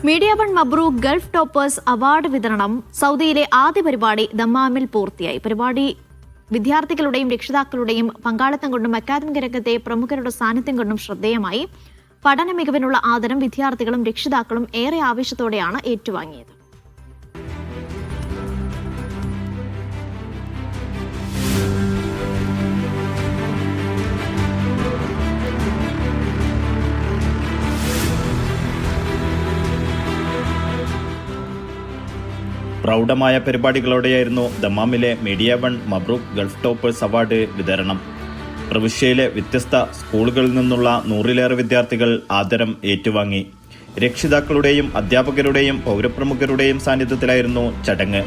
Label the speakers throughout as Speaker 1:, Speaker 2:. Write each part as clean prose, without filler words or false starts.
Speaker 1: Media one മബ്രൂക്ക് Gulf toppers award വിതരണം സൗദിയിലെ ആദ്യ പരിപാടി ദമ്മാമിൽ പൂർത്തിയായി. പരിപാടി വിദ്യാർത്ഥികളുടെയും രക്ഷിതാക്കളുടെയും പങ്കാളിത്തം കൊണ്ടും അക്കാദമിക രംഗത്തെ പ്രമുഖരുടെ സാന്നിധ്യം കൊണ്ടും ശ്രദ്ധേയമായി. പഠന മികവിനുള്ള ആദരം വിദ്യാർത്ഥികളും രക്ഷിതാക്കളും ഏറെ ആവേശത്തോടെയാണ് ഏറ്റുവാങ്ങിയത്.
Speaker 2: പ്രൗഢമായ പരിപാടികളോടെയായിരുന്നു ദമ്മാമിലെ media one മബ്രൂക്ക് Gulf toppers award വിതരണം. പ്രവിശ്യയിലെ വ്യത്യസ്ത സ്കൂളുകളിൽ നിന്നുള്ള 100-ലേറെ വിദ്യാർത്ഥികൾ ആദരം ഏറ്റുവാങ്ങി. രക്ഷിതാക്കളുടെയും അധ്യാപകരുടെയും പൗരപ്രമുഖരുടെയും സാന്നിധ്യത്തിലായിരുന്നു ചടങ്ങ്.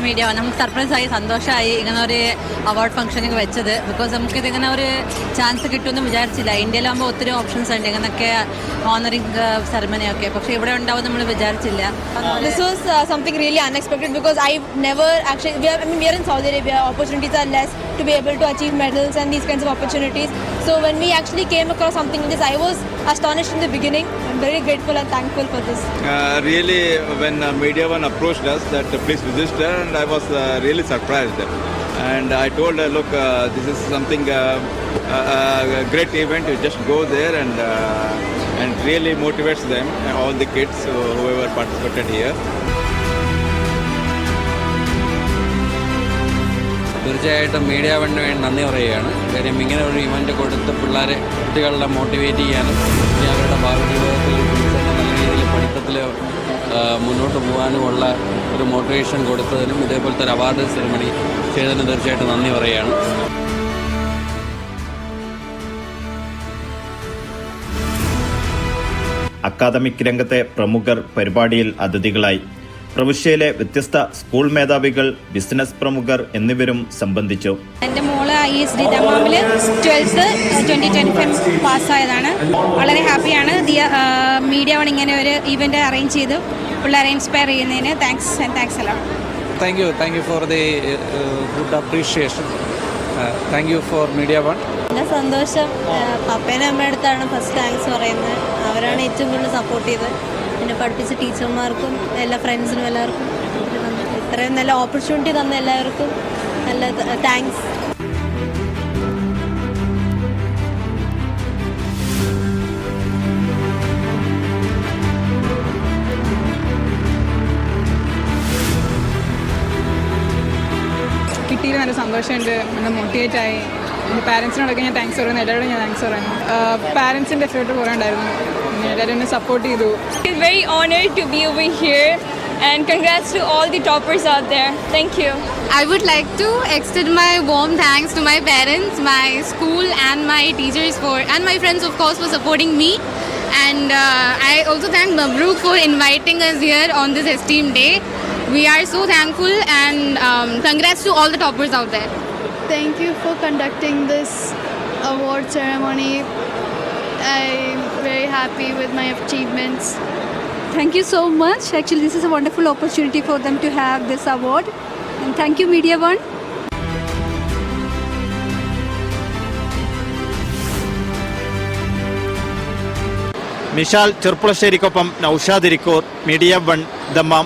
Speaker 3: മീഡിയ നമുക്ക് സർപ്രൈസായി സന്തോഷമായി ഇങ്ങനെ ഒരു അവാർഡ് ഫംഗ്ഷനൊക്കെ വെച്ചത്. ബിക്കോസ് നമുക്കിത് ഇങ്ങനെ ഒരു ചാൻസ് കിട്ടുമെന്ന് വിചാരിച്ചില്ല. ഇന്ത്യയിലാകുമ്പോൾ ഒത്തിരി ഓപ്ഷൻസ് ഉണ്ട് ഇങ്ങനെയൊക്കെ ഓണറിംഗ് സെറമണിയൊക്കെ, പക്ഷേ ഇവിടെ ഉണ്ടാവും നമ്മൾ വിചാരിച്ചില്ല.
Speaker 4: This was something really unexpected because I've never actually we are in Saudi Arabia, opportunities are less to be able to achieve medals and these kinds of opportunities. So when we actually came across something like this, I was astonished in the beginning. I'm very grateful and thankful for this.
Speaker 5: Really, when Media One approached us that please register, and I was really surprised. And I told her, look, this is something a great event. You just go there and really motivates them, all the kids whoever participated here.
Speaker 6: തീർച്ചയായിട്ടും media വണ്ണിന് വേണ്ടി നന്ദി പറയുകയാണ്. കാര്യം ഇങ്ങനെ ഒരു event കൊടുത്ത് കുട്ടികളെ മോട്ടിവേറ്റ് ചെയ്യാനും അവരുടെ ഭാവി ജീവിതത്തിൽ നല്ല രീതിയിൽ പഠിത്തത്തിൽ മുന്നോട്ട് പോകാനുമുള്ള ഒരു മോട്ടിവേഷൻ കൊടുത്തതിനും ഇതേപോലത്തെ ഒരു അവാർഡ് സെറിമണി ചെയ്തതിനും തീർച്ചയായിട്ടും നന്ദി പറയുകയാണ്.
Speaker 2: അക്കാദമിക് രംഗത്തെ പ്രമുഖർ പരിപാടിയിൽ അതിഥികളായി. പ്രവിശ്യയിലെ വ്യത്യസ്ത സ്കൂൾ മേധാവികൾ, ബിസിനസ് പ്രമുഖർ എന്നിവരും സംബന്ധിച്ചു.
Speaker 7: എൻ്റെ മോള് ISD ദമ്മാമിൽ 12th 2025 പാസ്സായതാണ്. വളരെ ഹാപ്പിയാണ്. മീഡിയ വൺ ഇങ്ങനെ ഒരു ഇവന്റ് അറേഞ്ച് ചെയ്തു പിള്ളേരെ ഇൻസ്പയർ ചെയ്യുന്നതിന് താങ്ക്സ് എല്ലാം.
Speaker 6: Thank you for the good appreciation. Thank you for media one.
Speaker 4: എൻ്റെ സന്തോഷം പപ്പേനെ അമ്മയുടെ അടുത്താണ് ഫസ്റ്റ് താങ്ക്സ് പറയുന്നത്. അവരാണ് ഏറ്റവും കൂടുതൽ സപ്പോർട്ട് ചെയ്തത്. എന്നെ പഠിപ്പിച്ച ടീച്ചർമാർക്കും എല്ലാ ഫ്രണ്ട്സിനും എല്ലാവർക്കും ഇത്രയും നല്ല ഓപ്പർച്യൂണിറ്റി തന്ന എല്ലാവർക്കും നല്ല താങ്ക്സ്.
Speaker 8: കിട്ടിയത് നല്ല സന്തോഷമുണ്ട്. എന്നെ മോട്ടിവേറ്റ് ആയി. എൻ്റെ പാരൻസിനോടൊക്കെ ഞാൻ താങ്ക്സ് പറയുന്നു. എല്ലാവരോടും ഞാൻ താങ്ക്സ് പറയുന്നു. പാരൻസിൻ്റെ എഫേർട്ട് കുറേ ഉണ്ടായിരുന്നു. എല്ലാവരും എന്നെ സപ്പോർട്ട് ചെയ്തു.
Speaker 9: It's very honored to be over here and congrats to all the toppers out there. Thank you.
Speaker 7: I would like to extend my warm thanks to my parents, my school and my teachers and my friends of course for supporting me. And I also thank Mabrook for inviting us here on this esteemed day. We are so thankful and congrats to all the toppers out there.
Speaker 10: Thank you for conducting this award ceremony. I'm very happy with my achievements.
Speaker 7: Thank you so much. Actually, this is a wonderful opportunity for them to have this award. And thank you, Media One.
Speaker 2: Mishal ചെർപ്പുളശ്ശേരിക്കൊപ്പം Naushad Irikkur, media one Dammam.